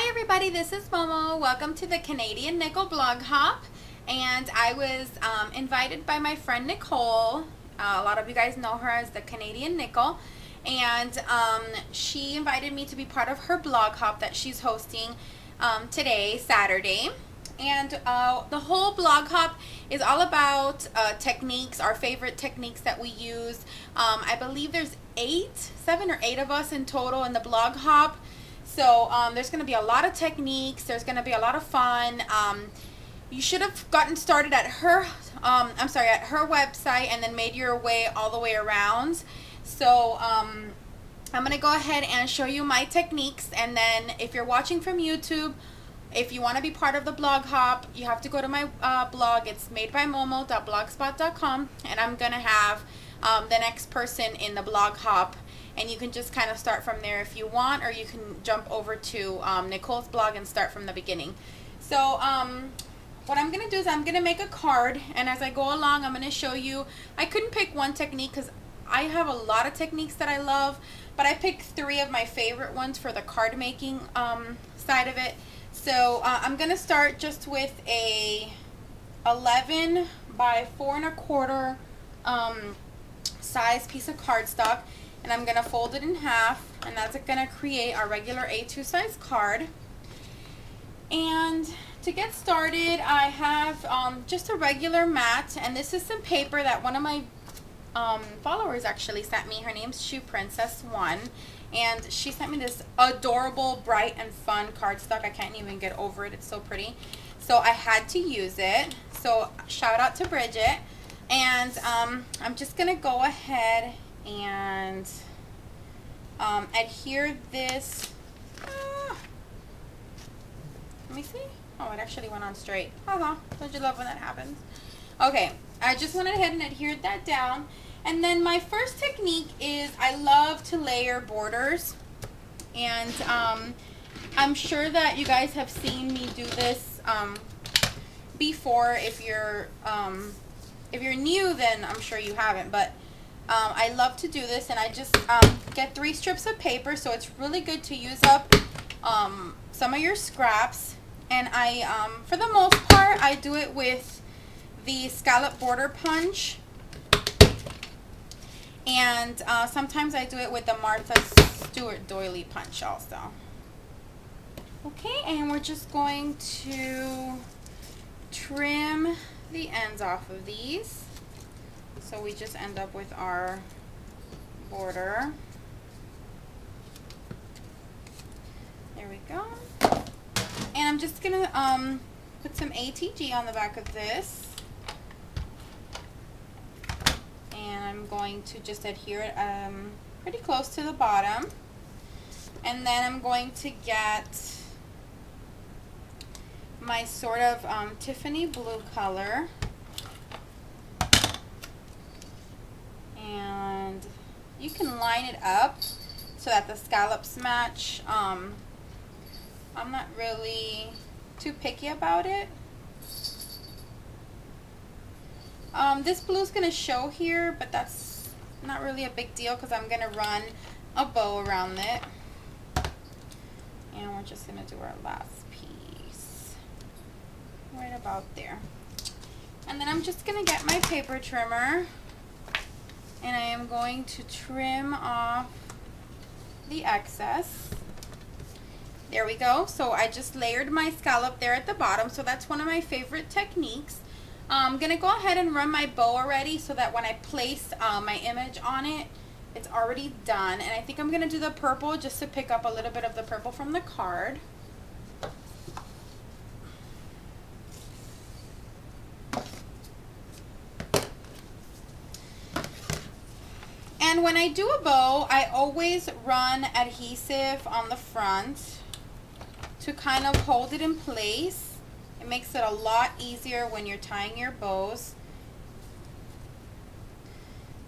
Hi everybody, this is Momo. Welcome to the Canadian Nickel blog hop. And I was invited by my friend Nicole. A lot of you guys know her as the Canadian Nickel. And she invited me to be part of her blog hop that she's hosting today, Saturday. And the whole blog hop is all about techniques, our favorite techniques that we use. I believe there's 7 or 8 of us in total in the blog hop. So there's going to be a lot of techniques. There's going to be a lot of fun. You should have gotten started at her, at her website and then made your way all the way around. So I'm going to go ahead and show you my techniques. And then if you're watching from YouTube, if you want to be part of the blog hop, you have to go to my blog. It's madebymomo.blogspot.com. And I'm going to have the next person in the blog hop. And you can just kind of start from there if you want, or you can jump over to Nicole's blog and start from the beginning. So what I'm going to do is I'm going to make a card, and as I go along, I'm going to show you. I couldn't pick one technique because I have a lot of techniques that I love, but I picked 3 of my favorite ones for the card making side of it. So I'm going to start just with a 11 by 4 1/4 size piece of cardstock. And I'm going to fold it in half, and that's going to create our regular A2 size card. And to get started, I have just a regular mat, and this is some paper that one of my followers actually sent me. Her name's Shoe Princess 1, and she sent me this adorable, bright, and fun cardstock. I can't even get over it. It's so pretty. So I had to use it. So shout out to Bridget. And I'm just going to go ahead and adhere this. Let me see. Oh, it actually went on straight. Haha, don't you love when that happens? Okay, I just went ahead and adhered that down. And then my first technique is I love to layer borders. And I'm sure that you guys have seen me do this before. If you're new, then I'm sure you haven't, but I love to do this, and I just get 3 strips of paper, so it's really good to use up some of your scraps. And I, for the most part, I do it with the scallop border punch, and sometimes I do it with the Martha Stewart doily punch also. Okay, and we're just going to trim the ends off of these. So we just end up with our border. There we go. And I'm just going to put some ATG on the back of this. And I'm going to just adhere it pretty close to the bottom. And then I'm going to get my sort of Tiffany blue color. And you can line it up so that the scallops match. I'm not really too picky about it. This blue is going to show here, but that's not really a big deal because I'm going to run a bow around it. And we're just going to do our last piece right about there. And then I'm just going to get my paper trimmer. And I am going to trim off the excess. There we go. So I just layered my scallop there at the bottom. So that's one of my favorite techniques. I'm going to go ahead and run my bow already so that when I place my image on it, it's already done. And I think I'm going to do the purple just to pick up a little bit of the purple from the card. And when I do a bow, I always run adhesive on the front to kind of hold it in place. It makes it a lot easier when you're tying your bows.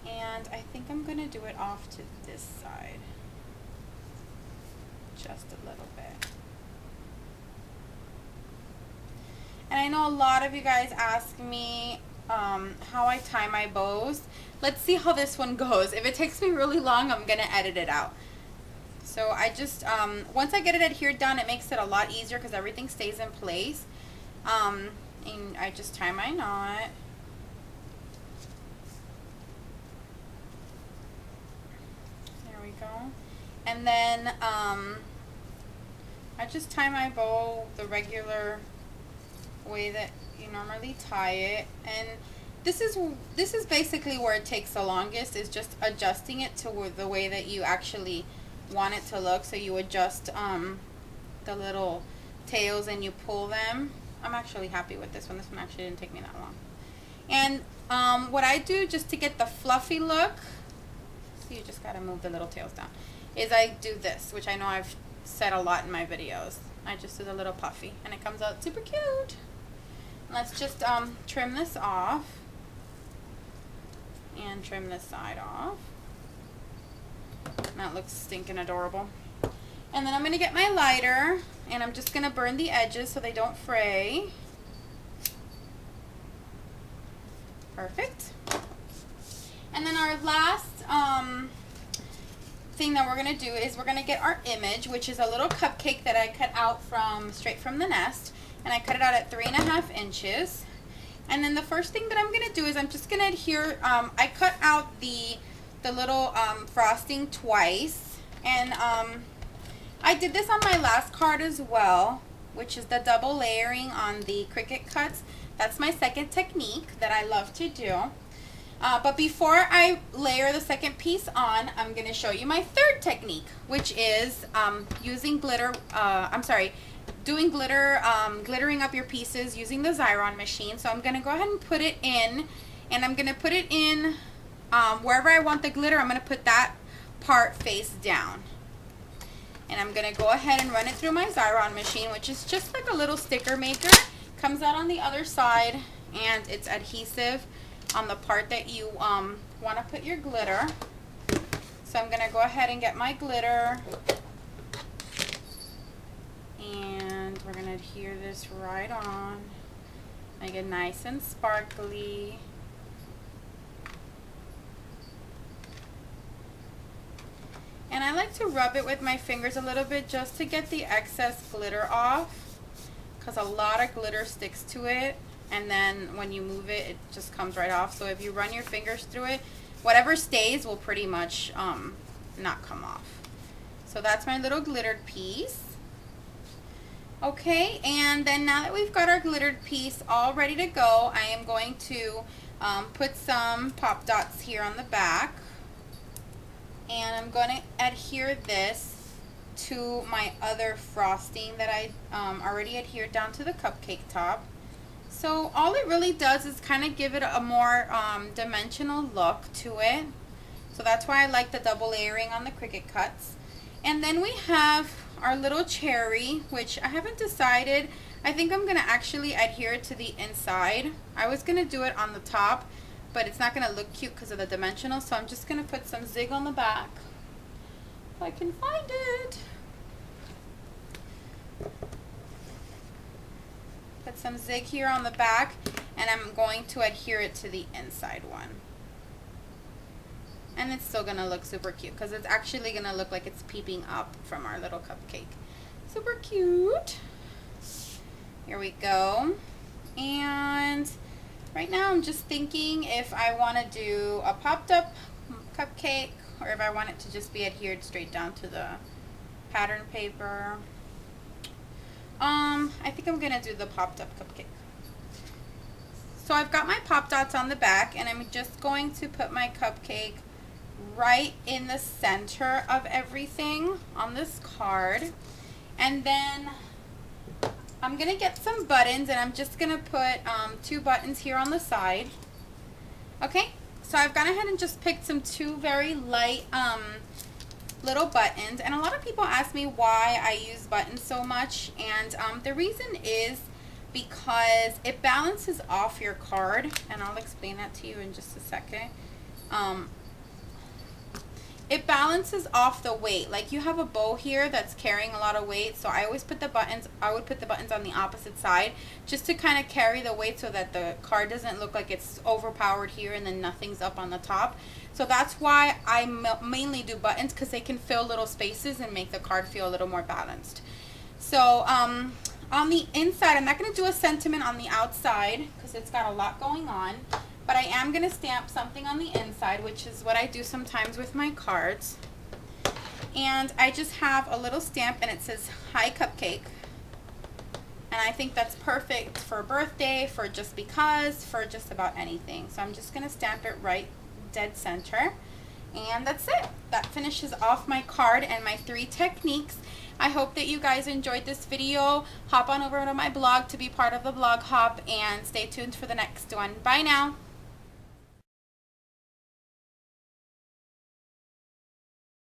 And I think I'm going to do it off to this side. Just a little bit. And I know a lot of you guys ask me how I tie my bows. Let's see how this one goes. If it takes me really long, I'm going to edit it out. So I just, once I get it adhered down, it makes it a lot easier because everything stays in place. And I just tie my knot. There we go. And then I just tie my bow the regular way that you normally tie it. And this is basically where it takes the longest, is just adjusting it to the way that you actually want it to look. So you adjust the little tails and you pull them. I'm actually happy with this one. This one actually didn't take me that long. And what I do just to get the fluffy look, so you just gotta move the little tails down, is I do this, which I know I've said a lot in my videos. I just do the little puffy and it comes out super cute. Let's just trim this off and trim this side off. That looks stinking adorable. And then I'm going to get my lighter and I'm just going to burn the edges so they don't fray. Perfect. And then our last thing that we're going to do is we're going to get our image, which is a little cupcake that I cut out straight from the Nest. And I cut it out at 3.5 inches. And then the first thing that I'm going to do is I'm just going to adhere, I cut out the little frosting twice. And I did this on my last card as well, which is the double layering on the Cricut cuts. That's my second technique that I love to do. But before I layer the second piece on, I'm going to show you my third technique, which is using glitter, doing glitter, glittering up your pieces using the Xyron machine. So I'm going to go ahead and put it in, and I'm going to put it in wherever I want the glitter. I'm going to put that part face down. And I'm going to go ahead and run it through my Xyron machine, which is just like a little sticker maker. Comes out on the other side, and it's adhesive on the part that you want to put your glitter. So I'm going to go ahead and get my glitter. And we're going to adhere this right on. Make it nice and sparkly. And I like to rub it with my fingers a little bit just to get the excess glitter off, because a lot of glitter sticks to it, and then when you move it, it just comes right off. So if you run your fingers through it, whatever stays will pretty much not come off. So that's my little glittered piece. Okay, and then now that we've got our glittered piece all ready to go, I am going to put some pop dots here on the back. And I'm going to adhere this to my other frosting that I already adhered down to the cupcake top. So all it really does is kind of give it a more dimensional look to it. So that's why I like the double layering on the Cricut cuts. And then we have our little cherry, which I haven't decided. I think I'm going to actually adhere it to the inside. I was going to do it on the top, but it's not going to look cute because of the dimensional, so I'm just going to put some zig on the back if I can find it. Put some zig here on the back, and I'm going to adhere it to the inside one. And it's still going to look super cute because it's actually going to look like it's peeping up from our little cupcake. Super cute. Here we go. And right now I'm just thinking if I want to do a popped up cupcake or if I want it to just be adhered straight down to the pattern paper. I think I'm going to do the popped up cupcake. So I've got my pop dots on the back, and I'm just going to put my cupcake right in the center of everything on this card. And then I'm going to get some buttons, and I'm just going to put 2 buttons here on the side. Okay, so I've gone ahead and just picked some 2 very light little buttons. And a lot of people ask me why I use buttons so much. And the reason is because it balances off your card. And I'll explain that to you in just a second. it balances off the weight. Like you have a bow here that's carrying a lot of weight, so I always put the buttons, I would put the buttons on the opposite side just to kind of carry the weight so that the card doesn't look like it's overpowered here and then nothing's up on the top. So that's why I mainly do buttons, because they can fill little spaces and make the card feel a little more balanced. So on the inside, I'm not going to do a sentiment on the outside because it's got a lot going on, but I am going to stamp something on the inside, which is what I do sometimes with my cards. And I just have a little stamp and it says, "Hi Cupcake." And I think that's perfect for a birthday, for just because, for just about anything. So I'm just going to stamp it right dead center. And that's it. That finishes off my card and my 3 techniques. I hope that you guys enjoyed this video. Hop on over to my blog to be part of the blog hop and stay tuned for the next one. Bye now.